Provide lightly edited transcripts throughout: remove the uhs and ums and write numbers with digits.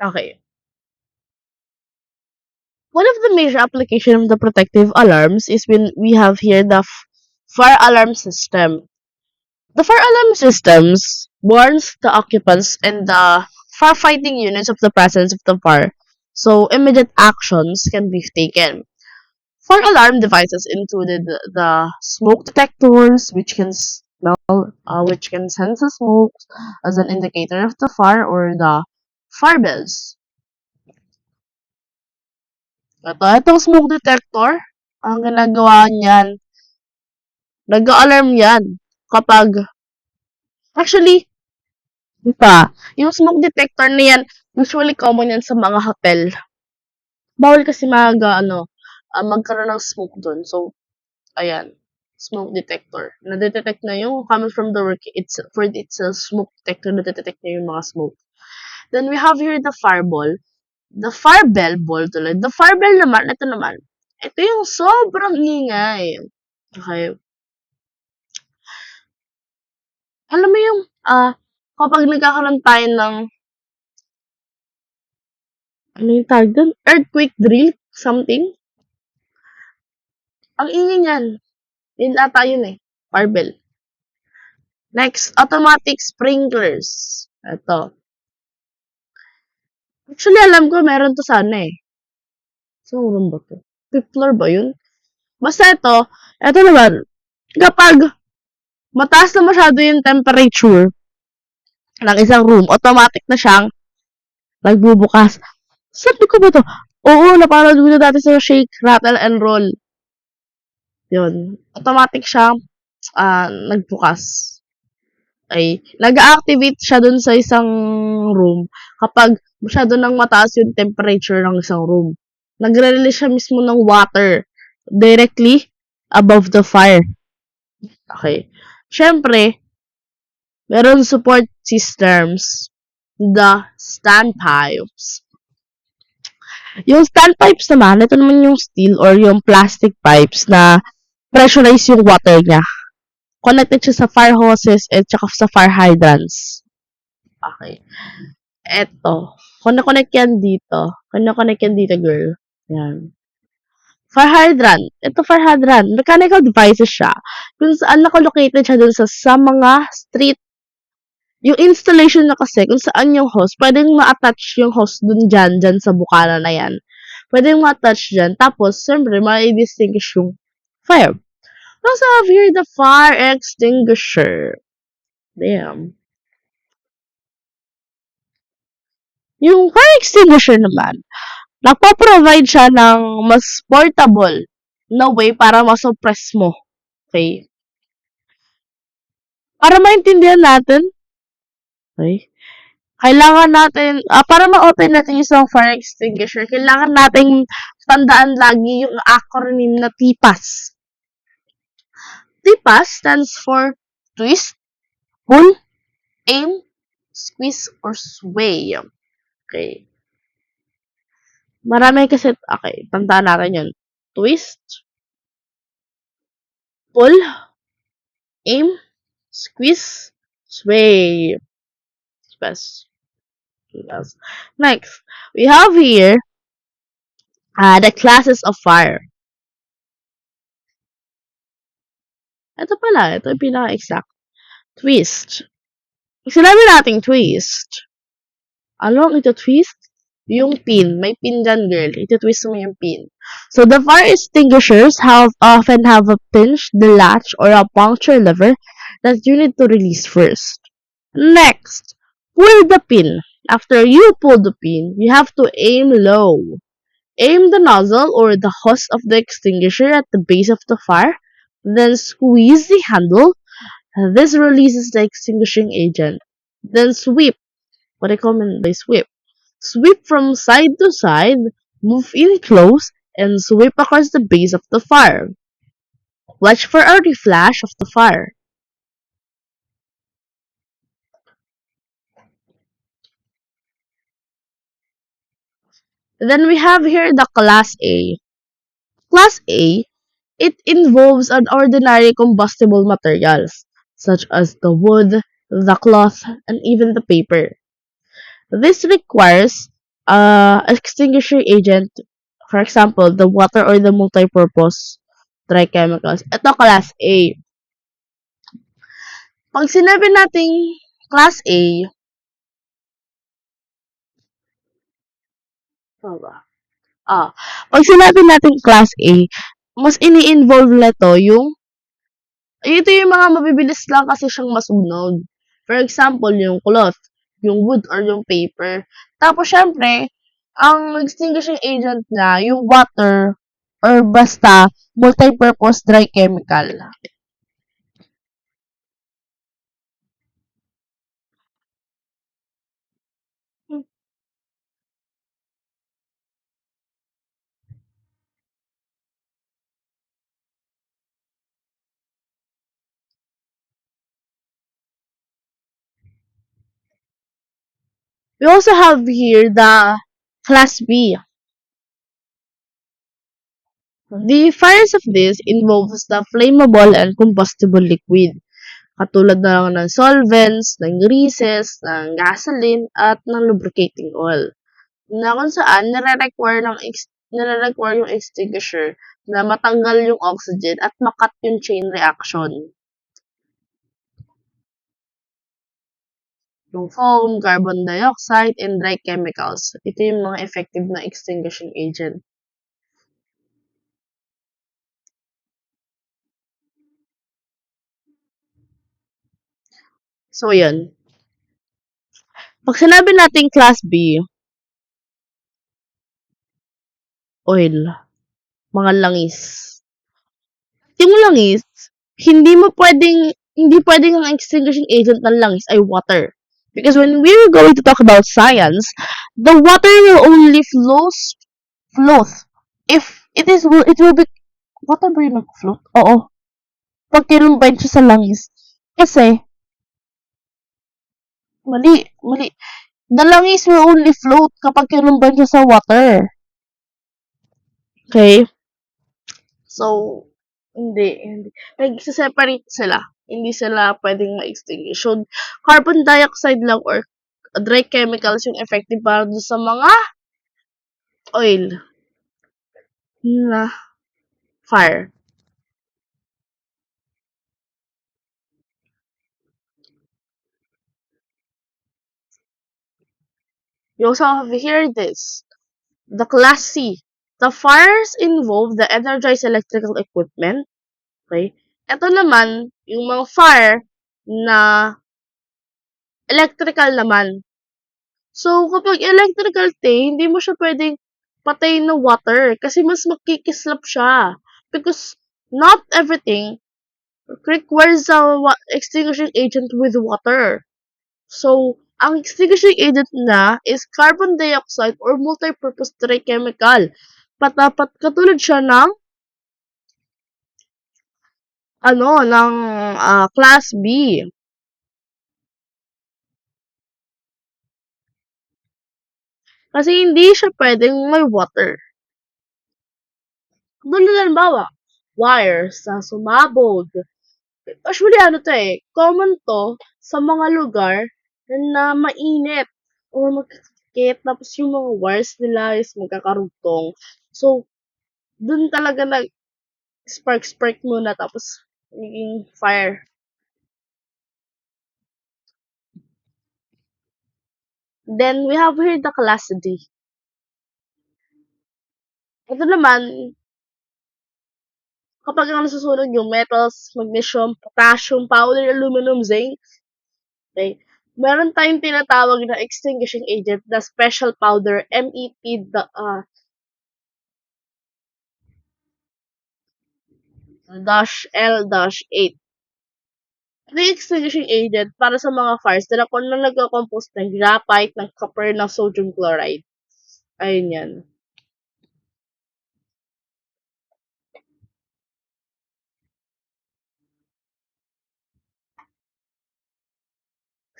Okay. One of the major applications of the protective alarms is when we have here the fire alarm system. The fire alarm systems warns the occupants and the firefighting units of the presence of the fire, so immediate actions can be taken. Fire alarm devices included the smoke detectors, which can sense the smoke as an indicator of the fire, or the fire bells. Itong smoke detector, ang ginagawa niyan, nag-alarm yan kapag, actually, yung smoke detector na yan, usually common yan sa mga hotel. Bawal kasi magkaroon ng smoke dun. So, ayan, smoke detector. Nadetect na yung coming from the work, it's a smoke detector, nadetect na yung mga smoke. Then we have here the fireball. The firebell ball tuloy. The firebell naman, ito naman. Ito yung sobrang ingay. Okay. Alam mo yung, kapag nagkakaroon tayo ng, ano yung tawag dun? Earthquake drill? Something? Ang ingay niyan. Yun ata yun eh. Firebell. Next, automatic sprinklers. Ito. Actually, alam ko meron to sana eh. Saan room ba to? Fifth floor ba yun? Basta ito naman, kapag mataas na masyado yung temperature ng isang room, automatic na siyang nagbubukas. Sabi ko ba to? Oo, napanood ko na dati sa Shake, Rattle, and Roll. Yun. Automatic siya nagbukas. Ay, nag-activate siya dun sa isang room kapag masyado nang mataas yung temperature ng isang room. Nagre-release siya mismo ng water directly above the fire. Okay. Siyempre, meron support systems, the standpipes. Yung standpipes naman, ito naman yung steel or yung plastic pipes na pressurize yung water niya. Connected siya sa fire hoses at saka sa fire hydrants. Okay. Eto. Connect yan dito. Connect yan dito, girl. Yan. Fire hydrant. Ito fire hydrant. Mechanical devices siya. Kung saan nakalocated siya dun sa mga street. Yung installation na kasi, kung saan yung hose, pwedeng ma-attach yung hose dyan sa bukana na yan. Pwedeng ma-attach dyan. Tapos, siyempre, ma-distinguish yung fire. Also have here the fire extinguisher. Damn. Yung fire extinguisher naman, nagpo-provide siya ng mas portable na way para ma-suppress mo. Okay? Para maintindihan natin, okay? Kailangan natin, para ma-open natin yung isang fire extinguisher, kailangan nating tandaan lagi yung acronym na TPAS. TPAS stands for twist, pull, aim, squeeze, or sway. Okay. Marami kasi, okay, tandaan natin yun. Twist, pull, aim, squeeze, sway. Yes. Next, we have here the classes of fire. Ito pala, ito yung pinaka-exact. Twist. Pag sinabi natin twist, ano ang ito twist? Yung pin. May pin dyan, girl. Ito twist mo yung pin. So, the fire extinguishers often have a pinch, the latch, or a puncture lever that you need to release first. Next, pull the pin. After you pull the pin, you have to aim low. Aim the nozzle or the hose of the extinguisher at the base of the fire, then squeeze the handle. This releases the extinguishing agent. Then sweep. What I commonly sweep. Sweep from side to side, move in close, and sweep across the base of the fire. Watch for a reflash of the fire. Then we have here the Class A. Class A, it involves an ordinary combustible materials, such as the wood, the cloth, and even the paper. This requires extinguishing agent, for example, the water or the multipurpose dry chemicals. Ito, class A. Pag sinabi nating class A, ano ba? Pag sinabi nating class A, mas ini-involve nito yung, ito yung mga mabibilis lang kasi siyang masunog. For example, yung cloth, yung wood, or yung paper. Tapos, syempre, ang extinguishing agent na, yung water, or basta, multi-purpose dry chemical. We also have here the class B. The fires of this involves the flammable and combustible liquid, katulad na lang ng solvents, ng greases, ng gasoline, at ng lubricating oil, na kung saan nire-require yung extinguisher na matanggal yung oxygen at makat yung chain reaction. Yung foam, carbon dioxide, and dry chemicals. Ito yung mga effective na extinguishing agent. So, yan. Pag sinabi nating class B, oil, mga langis. Yung langis, hindi pwedeng ang extinguishing agent ng langis ay water. Because when we're going to talk about science, the water will only float. If it will be, water ba yung nag-float? Oo. Pag kinumbine siya sa langis. Kasi, mali. The langis will only float kapag kinumbine siya sa water. Okay? So, hindi. Nag-separate sila. Hindi sila pwedeng ma-extinguish. So, carbon dioxide lang or dry chemicals yung effective para doon sa mga oil na fire. You also have here this. The class C. The fires involve the energized electrical equipment. Okay? Ito naman, yung mga fire na electrical naman. So, kapag electrical hindi mo siya pwedeng patayin ng water kasi mas makikislap siya. Because not everything requires a extinguishing agent with water. So, ang extinguishing agent na is carbon dioxide or multi-purpose dry chemical. Patapat katulad siya ng class B. Kasi hindi siya pwedeng may water. Tulad halimbawa, wires na sumabog. Actually, common to sa mga lugar na mainit or magkakit, tapos yung mga wires nila is magkakarugtong. So, dun talaga spark muna, tapos naging fire. Then, we have here the class D. Ito naman, kapag nasusunog yung metals, magnesium, potassium, powder, aluminum, zinc, okay, meron tayong tinatawag na extinguishing agent na special powder, MEP, -L-8. Ito yung extinguishing agent para sa mga fires na kung nagko-compose ng graphite, ng copper, ng sodium chloride. Ayun yan.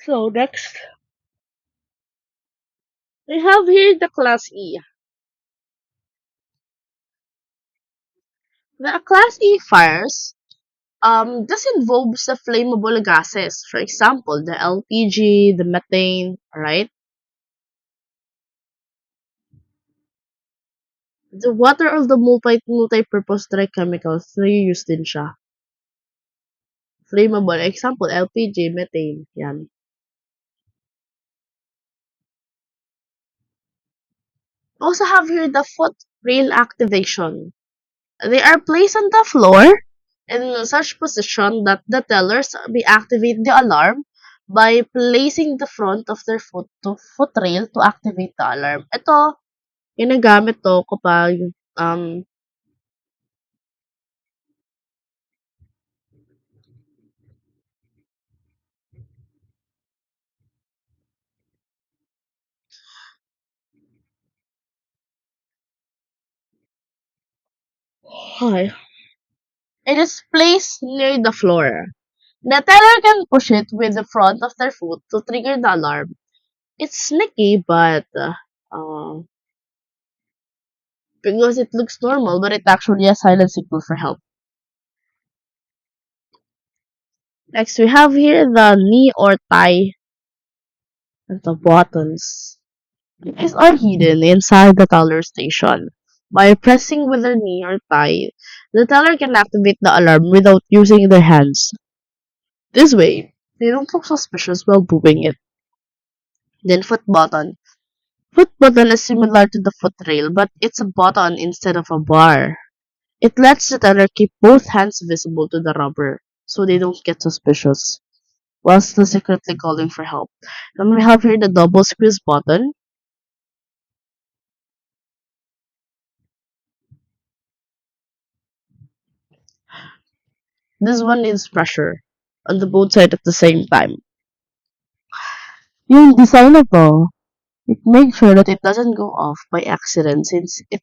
So, next, we have here the class E. The class E fires this involves the flammable gases. For example, the LPG, the methane, right? The water or the multi-purpose dry chemicals na use din siya. Flammable. Example, LPG, methane. Yan. Also have here the foot rail activation. They are placed on the floor in such position that the tellers may activate the alarm by placing the front of their foot to foot rail to activate the alarm. Ito, ginagamit to kapag um hi. It is placed near the floor. The teller can push it with the front of their foot to trigger the alarm. It's sneaky, but because it looks normal, but it's actually a silent signal for help. Next, we have here the knee or thigh and the buttons. These are hidden inside the teller station. By pressing with their knee or thigh, the teller can activate the alarm without using their hands. This way, they don't look suspicious while doing it. Then foot button. Foot button is similar to the foot rail, but it's a button instead of a bar. It lets the teller keep both hands visible to the rubber, so they don't get suspicious, while still secretly calling for help. Then we have here the double squeeze button. This one needs pressure on the both sides at the same time. Yung design na to, it makes sure that it doesn't go off by accident since it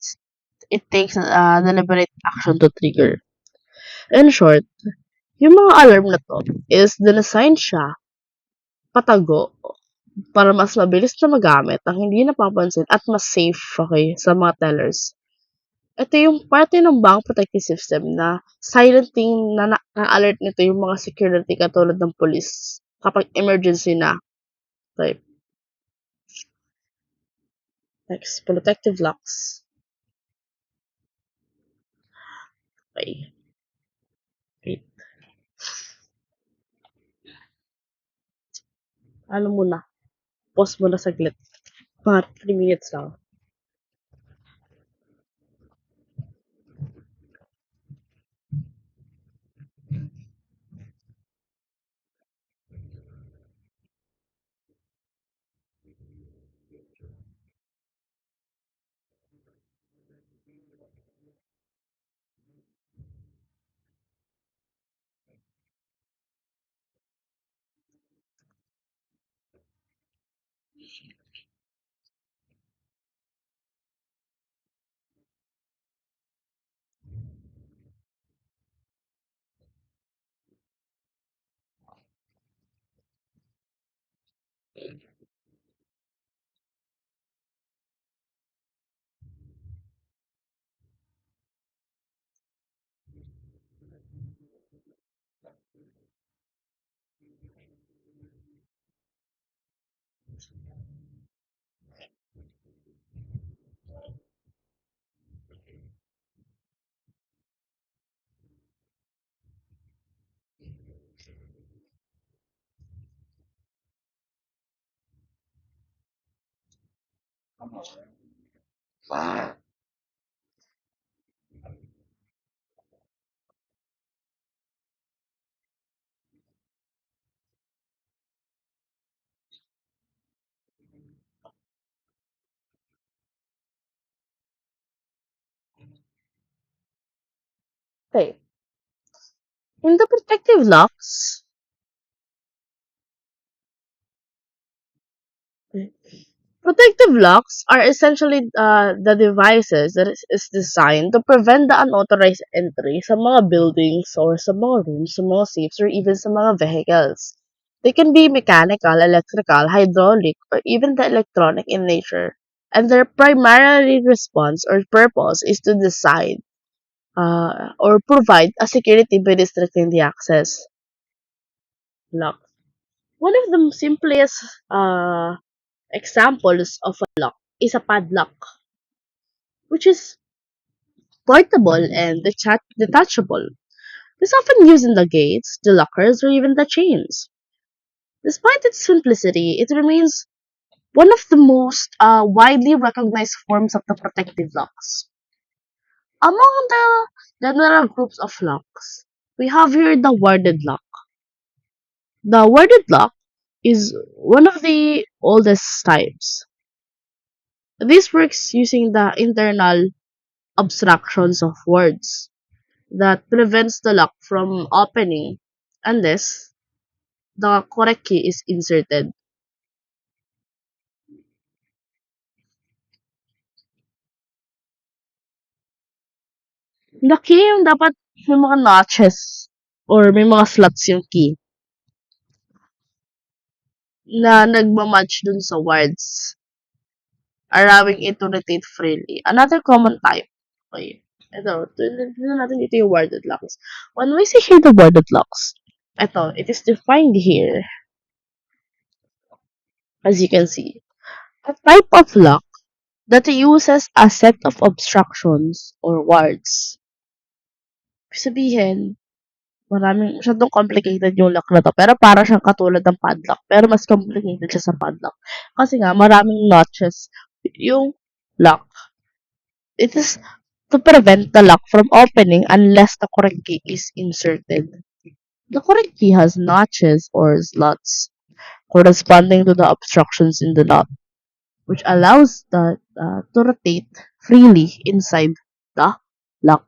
takes deliberate action to trigger. In short, yung mga alarm na to is dinisign siya patago para mas mabilis na magamit ang hindi napapansin at mas safe, okay, sa mga tellers. Ito yung parte ng bank protective system na silencing na-alert nito yung mga security katulad ng police kapag emergency na. Type. Next, protective locks. Okay. Wait. Ano muna? Pause muna saglit. Mga 3 minutes lang. Okay. In the protective locks, protective locks are essentially the devices that is designed to prevent the unauthorized entry sa mga buildings or sa mga rooms, sa mga safes, or even sa mga vehicles. They can be mechanical, electrical, hydraulic, or even the electronic in nature. And their primary response or purpose is to decide or provide a security by restricting the access. Lock. One of the simplest examples of a lock is a padlock, which is portable and detachable. It's often used in the gates, the lockers, or even the chains. Despite its simplicity, it remains one of the most widely recognized forms of the protective locks. Among the general groups of locks, we have here the warded lock. The warded lock is one of the oldest types. This works using the internal obstructions of wards that prevents the lock from opening unless the correct key is inserted. The key yung dapat may mga notches or may mga slots yung key na nagmamatch dun sa wards, allowing it to rotate freely. Another common type. Okay. Ito, tignan natin dito yung warded locks. When we see here the warded locks, it is defined here, as you can see. A type of lock that uses a set of obstructions or wards. Ibig sabihin, masyadong complicated yung lock na to. Pero para siyang katulad ng padlock. Pero mas complicated siya sa padlock. Kasi nga, maraming notches yung lock. It is to prevent the lock from opening unless the correct key is inserted. The correct key has notches or slots corresponding to the obstructions in the lock, which allows the to rotate freely inside the lock.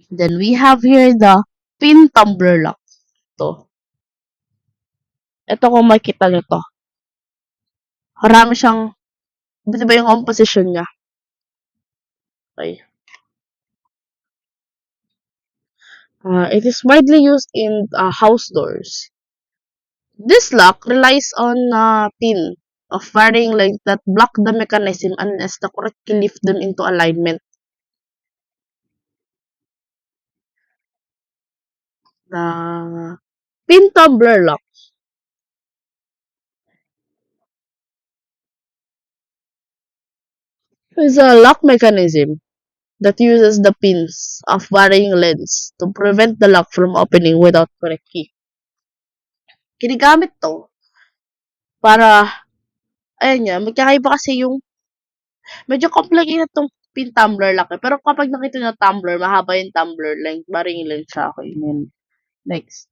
Then we have here the pin tumbler lock. To. Ito kung makita nyo to. Marami siyang, di ba yung composition niya? Okay. It is widely used in house doors. This lock relies on a pin of varying length that block the mechanism unless the correctly lift them into alignment. The pin tumbler lock is a lock mechanism that uses the pins of varying lengths to prevent the lock from opening without correct key. Ginagamit to para, ayan nga, magkakaiba kasi yung, medyo complicated tong pin tumbler lock eh. Pero kapag nakita nyo tumbler, mahaba yung tumbler length, varying length siya. Okay, yun. Next.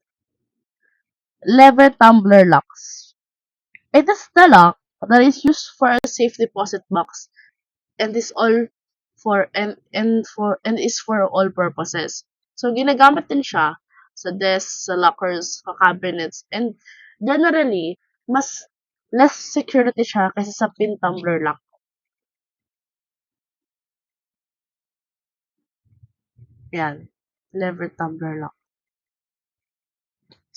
Lever tumbler locks. It is the lock that is used for a safe deposit box and is all and is for all purposes. So ginagamit din siya sa desks, sa lockers, sa cabinets, and generally mas less security siya kaysa sa pin tumbler lock. Yan. Lever tumbler lock.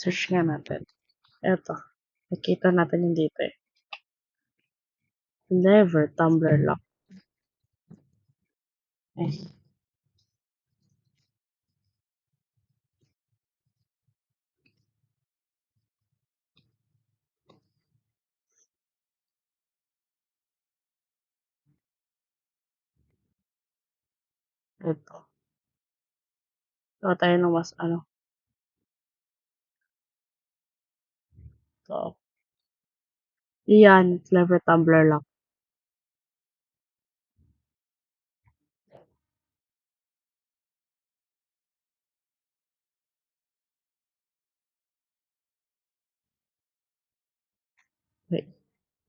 Search nga natin. Eto. Nakita natin yung dito eh. Lever tumbler lock. Eh. Ito. Gawa tayo ng mas So, yan. Lever tumbler lock. Wait.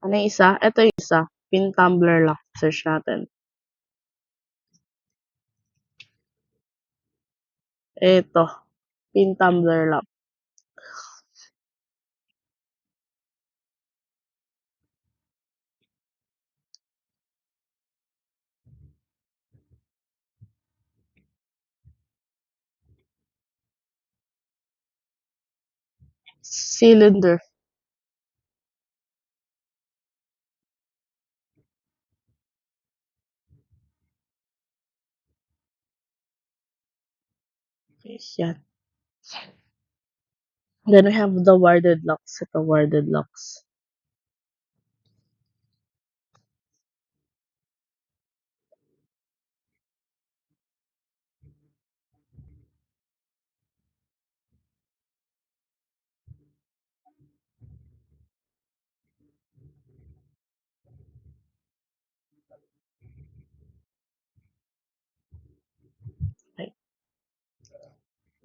Ano yung isa? Ito yung isa. Pin tumbler lock. Search natin. Ito. Pin tumbler lock. Cylinder. Okay, yan. Then we have the warded locks. Ito, warded locks.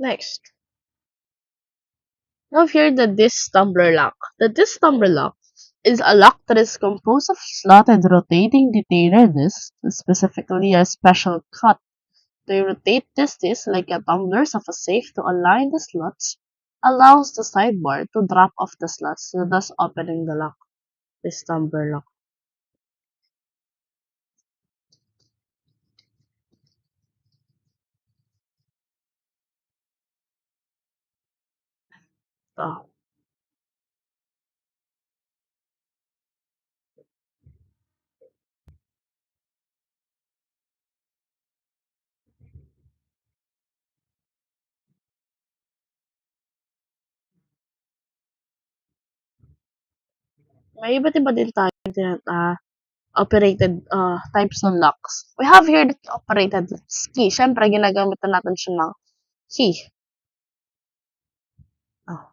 Next, now here the disc tumbler lock. The disc tumbler lock is a lock that is composed of slotted rotating detainer discs, specifically a special cut. They rotate this disc like a tumblers of a safe to align the slots, allows the sidebar to drop off the slots, thus opening the lock. This tumbler lock. Oh, may iba't iba din tayong operated types ng locks. We have here the operated key. Siyempre, ginagamit na natin siya ng key. Oh.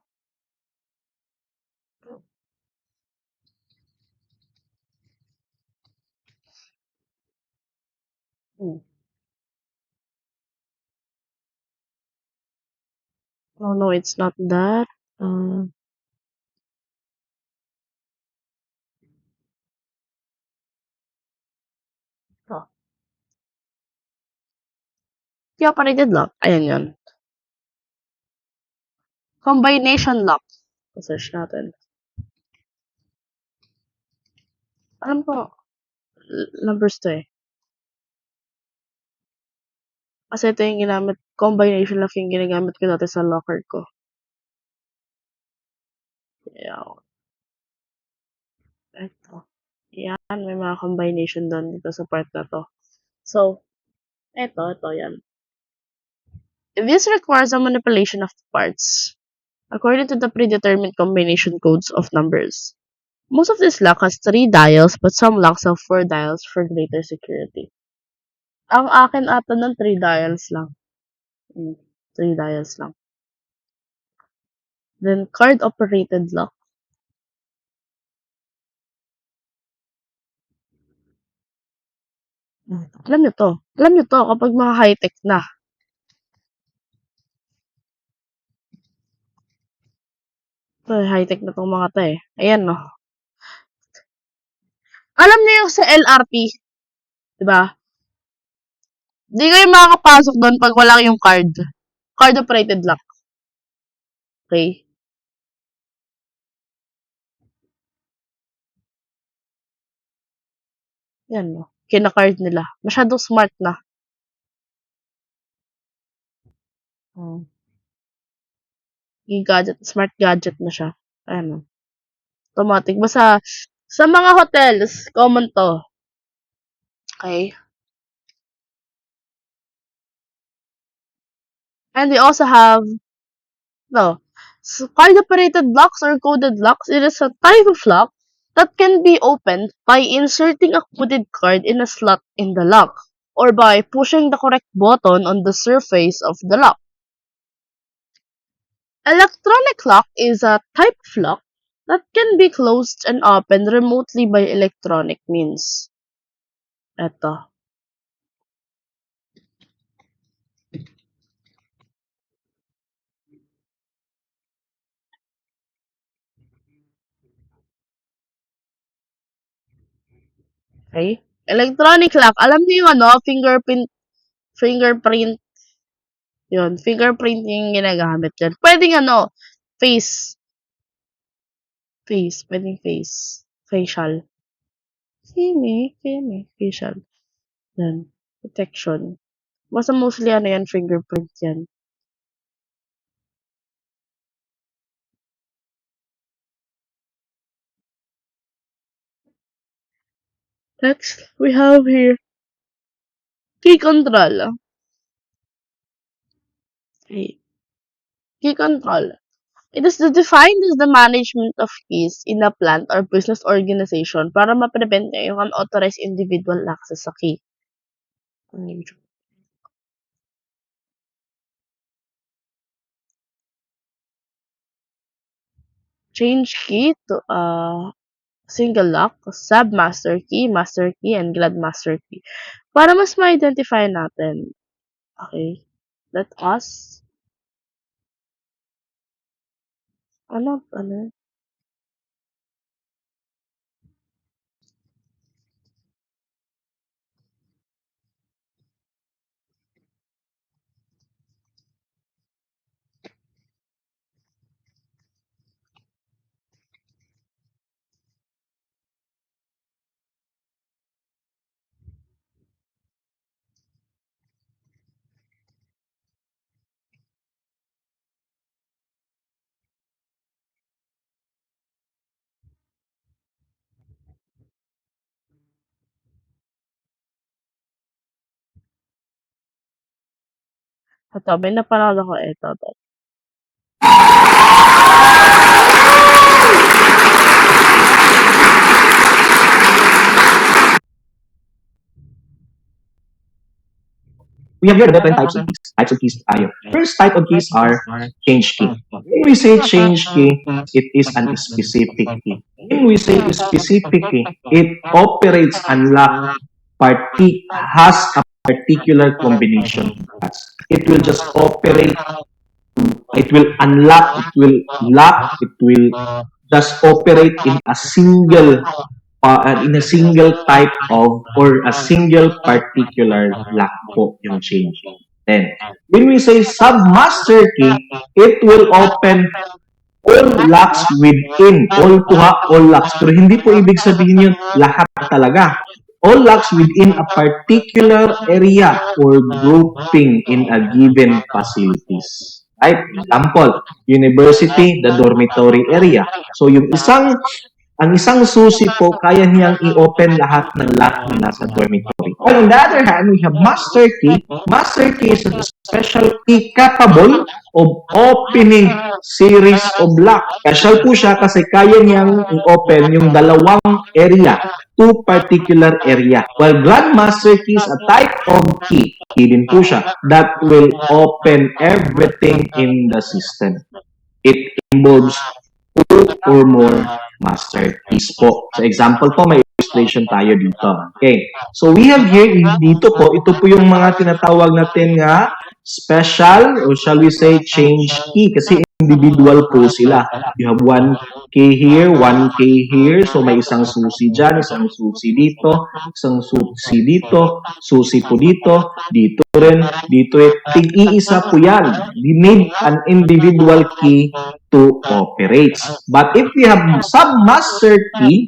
Hmm. Oh no, it's not that. Oh. Key operated lock. Ayan yun. Combination lock. Search natin. Alam ko, numbers to eh. Kasi ito yung ginamit, combination lock yung ginagamit ko dati sa locker ko. Yeah. Ito. Yan, may mga combination doon dito sa part na to. So, ito yan. This requires a manipulation of the parts, according to the predetermined combination codes of numbers. Most of this lock has 3 dials, but some locks have 4 dials for greater security. Ang akin ata ng 3 dials lang. 3 dials lang. Then, card-operated lock. Alam nyo to. Alam nyo to kapag mga high-tech na. Ito, high-tech na tong mga to eh. Ayan no. Alam niyo yung sa LRT, di ba? Di kayo makakapasok doon pag wala yung card. Card-operated lock. Okay? Yan no. Kina-card nila. Masyadong smart na. Hmm. Yung gadget, smart gadget na siya. Ayan no. Automatic. Basta, sa mga hotels, common to. Okay? And they also have, no, so card-operated locks or coded locks. It is a type of lock that can be opened by inserting a coded card in a slot in the lock, or by pushing the correct button on the surface of the lock. Electronic lock is a type of lock that can be closed and opened remotely by electronic means. Eto. Okay? Electronic lock. Alam niyo yung fingerprint, yun, fingerprint yung ginagamit dyan. Pwedeng face, pwedeng face, facial. Facial. Yan, protection. Basta mostly yan, fingerprint yan. Next, we have here key control. Okay. Key control. It is defined as the management of keys in a plant or business organization para ma-prevent niya yung unauthorized individual access sa key. Change key to single lock, sub master key, and glad master key. Para mas ma-identify natin. Okay. Let us Ano? Ito, may napanood ako ito. We have here the different types of keys. Types of keys tayo. First type of keys are change key. When we say change key, it is an specific key. When we say specific key, it operates unlock has a particular combination. It will just operate, it will unlock, it will lock, it will just operate in a single type of or a single particular lock po yung change. Then, when we say sub-master key, it will open all locks within, all locks. Pero hindi po ibig sabihin yun lahat talaga. All locks within a particular area or grouping in a given facilities. Right? Example, university, the dormitory area. So, ang isang susi po, kaya niyang i-open lahat ng lock na nasa dormitory. Well, on the other hand, we have master key. Master key is a special key capable of opening series of lock. Special po siya kasi kaya niyang i-open yung dalawang area, two particular area. While grandmaster key is a type of key, din po siya, that will open everything in the system. It involves two or more master keys po. So example po, may illustration tayo dito. Okay. So we have here, dito po, ito po yung mga tinatawag natin nga special or shall we say change key kasi individual po sila. You have 1K here, 1K here. So may isang susi dyan, isang susi dito, isang susi dito, susi po dito, dito rin, dito rin. Tig-iisa po yan. We need an individual key to operate. But if we have sub-master key,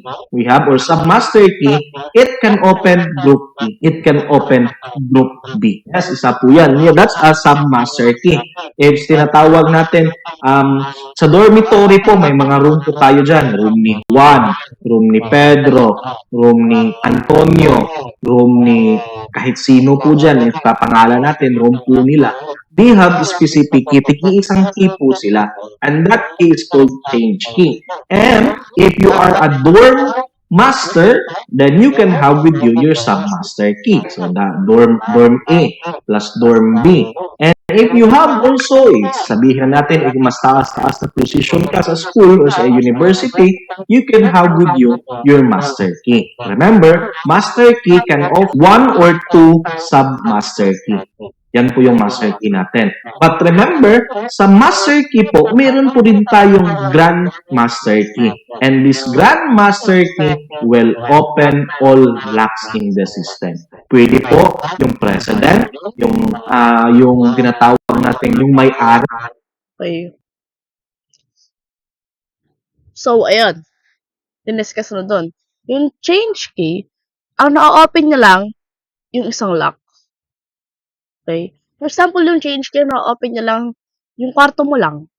it can open group key. It can open group B. Yes, isa po yan. Yeah, that's a sub-master key. If tinatawag natin, sa dormitory po, may mga room po tayo dyan. Room ni Juan, room ni Pedro, room ni Antonio, room ni kahit sino po dyan. If kapangalan natin, room po nila. They have specific key. Isang key po sila. And that key is called change key. And if you are a dorm master, then you can have with you your sub-master key. So, the dorm A plus dorm B. And if you have also, sabihin natin, if mas taas-taas na position ka sa school or sa university, you can have with you your master key. Remember, master key can offer one or two sub-master key. Yan po yung master key natin. But remember, sa master key po, meron po din tayong grand master key. And this grand master key will open all locks in the system. Pwede po yung president, yung tinatawag natin yung may-ari. Okay. So, ayun. Diniscuss na doon. Yung change key, ang na-open niya lang, yung isang lock. Okay? For example, yung change key, na-open niya lang yung kwarto mo lang.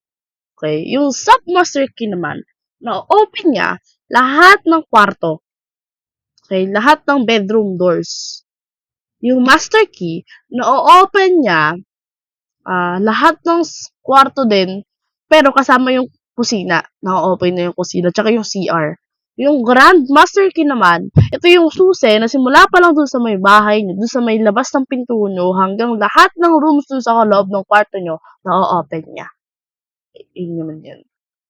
Okay? Yung sub-master key naman, na-open niya lahat ng kwarto. Okay? Lahat ng bedroom doors. Yung master key, na-open niya lahat ng kwarto din, pero kasama yung kusina. Na-open na yung kusina, tsaka yung CR. Yung grand master key naman, ito yung susi na simula pa lang dun sa may bahay nyo, dun sa may labas ng pinto nyo, hanggang lahat ng rooms dun sa loob ng kwarto nyo, na-open niya. Yun naman yun.